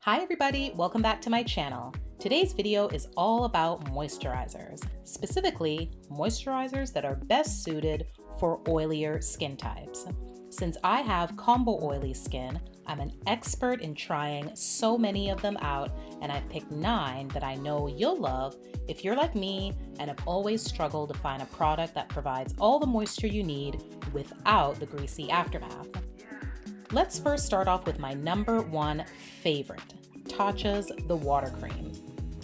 Hi everybody, welcome back to my channel. Today's video is all about moisturizers, specifically moisturizers that are best suited for oilier skin types. Since I have combo oily skin, I'm an expert in trying so many of them out, and I've picked 9 that I know you'll love if you're like me and have always struggled to find a product that provides all the moisture you need without the greasy aftermath. Let's first start off with my number 1 favorite, TATCHA's The Water Cream.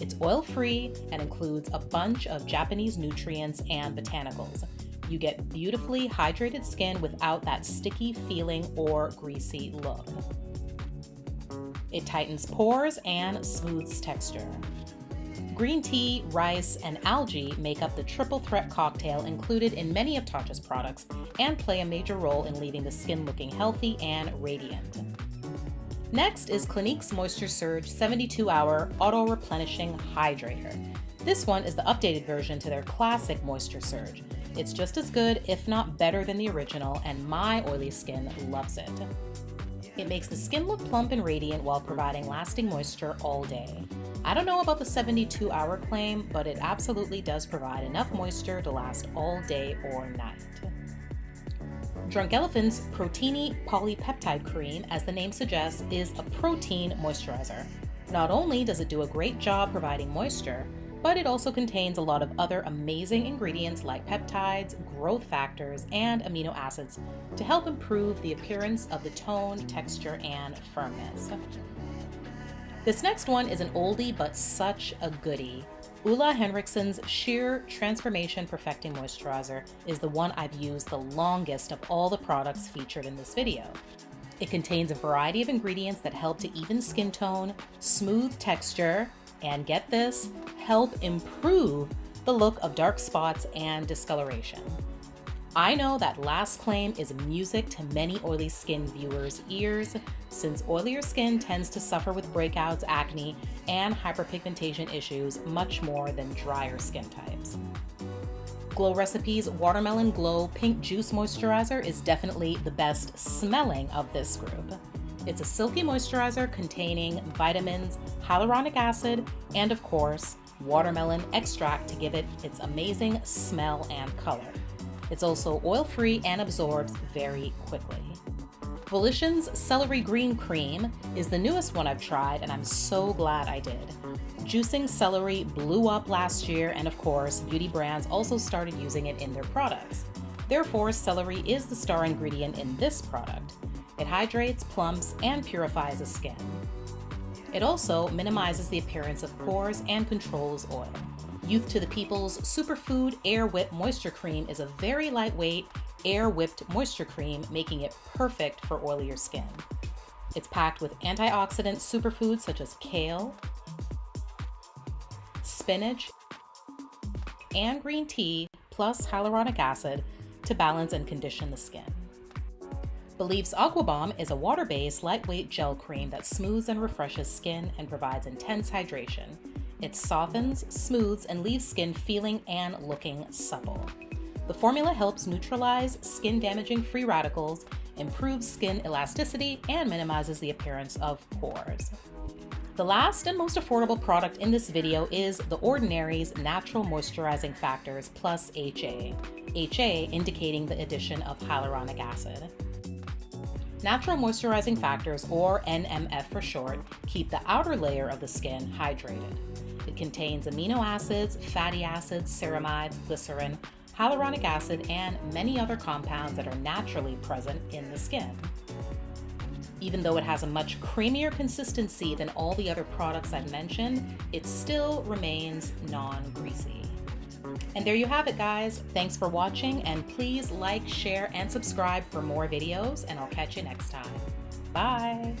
It's oil-free and includes a bunch of Japanese nutrients and botanicals. You get beautifully hydrated skin without that sticky feeling or greasy look. It tightens pores and smooths texture. Green tea, rice, and algae make up the triple threat cocktail included in many of TATCHA's products and play a major role in leaving the skin looking healthy and radiant. Next is Clinique's Moisture Surge 72-Hour Auto-Replenishing Hydrator. This one is the updated version to their classic Moisture Surge. It's just as good, if not better than the original, and my oily skin loves it. It makes the skin look plump and radiant while providing lasting moisture all day. I don't know about the 72-hour claim, but it absolutely does provide enough moisture to last all day or night. Drunk Elephant's Protini Polypeptide Cream, as the name suggests, is a protein moisturizer. Not only does it do a great job providing moisture, but it also contains a lot of other amazing ingredients like peptides, growth factors, and amino acids to help improve the appearance of the tone, texture, and firmness. This next one is an oldie but such a goodie. OLEHENRIKSEN's Sheer Transformation Perfecting Moisturizer is the one I've used the longest of all the products featured in this video. It contains a variety of ingredients that help to even skin tone, smooth texture, and get this, help improve the look of dark spots and discoloration. I know that last claim is music to many oily skin viewers' ears, since oilier skin tends to suffer with breakouts, acne, and hyperpigmentation issues much more than drier skin types. Glow Recipe's Watermelon Glow Pink Juice Moisturizer is definitely the best smelling of this group. It's a silky moisturizer containing vitamins, hyaluronic acid, and of course, watermelon extract to give it its amazing smell and color. It's also oil-free and absorbs very quickly. VOLITION's Celery Green Cream is the newest one I've tried, and I'm so glad I did. Juicing celery blew up last year, and of course, beauty brands also started using it in their products. Therefore, celery is the star ingredient in this product. It hydrates, plumps, and purifies the skin. It also minimizes the appearance of pores and controls oil. Youth to the People's Superfood Air Whip Moisture Cream is a very lightweight, air-whipped moisture cream, making it perfect for oilier skin. It's packed with antioxidant superfoods such as kale, spinach, and green tea, plus hyaluronic acid to balance and condition the skin. BELIF's Aqua Bomb is a water-based, lightweight gel cream that smooths and refreshes skin and provides intense hydration. It softens, smooths, and leaves skin feeling and looking supple. The formula helps neutralize skin-damaging free radicals, improves skin elasticity, and minimizes the appearance of pores. The last and most affordable product in this video is the Ordinaries Natural Moisturizing Factors plus HA. HA indicating the addition of hyaluronic acid. Natural Moisturizing Factors, or NMF for short, keep the outer layer of the skin hydrated. It contains amino acids, fatty acids, ceramides, glycerin, hyaluronic acid, and many other compounds that are naturally present in the skin. Even though it has a much creamier consistency than all the other products I've mentioned, it still remains non-greasy. And there you have it, guys. Thanks for watching, and please like, share, and subscribe for more videos, and I'll catch you next time. Bye!